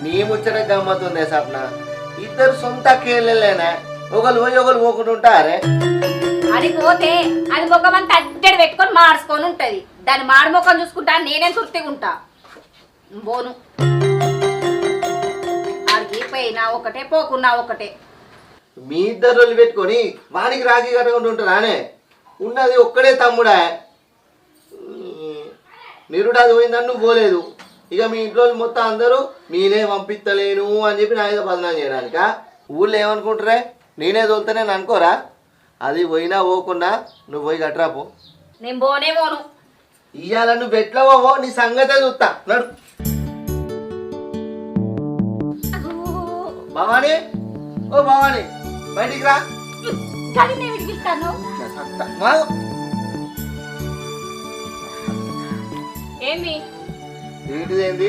నీ ముచ్చట గమ్మతుందే సప్న ఇద్దరు సొంత కేళ్ళలేనా ఒకరు పోయి ఒకరు పోకుండా ఉంటారే అది పోతే అది ముఖమంతా అడ్డడి పెట్టుకొని మార్చుకొని ఉంటది దాని మాడు ముఖం చూసుకుంటా నేనే తృప్తిగా ఉంటా బోను ఆడికి పోయినా ఒకటే పోకున్నా ఒకటే మీ ఇద్దరు రోజులు పెట్టుకొని వానికి రాఖీ కట్టకుండా ఉంటారానే ఉన్నది ఒక్కడే తమ్ముడా నిరుడాది పోయిందని నువ్వు పోలేదు ఇక మీ ఇంట్లో మొత్తం అందరూ నేనే పంపిస్తలేను అని చెప్పి నా ఏదో బదనాం చేయడానిక ఊళ్ళో ఏమనుకుంటారే నేనే తోలుతానే అనుకోరా అది పోయినా పోకుండా నువ్వు పోయి కట్టరాపో నేను పోనే పోను ఇవాళ నువ్వు ఎట్లా పోవో నీ సంగతే చూస్తా నడు భవానీ ఓ భవానీ బయటికి రా ఏంది ఏంటిది ఏంది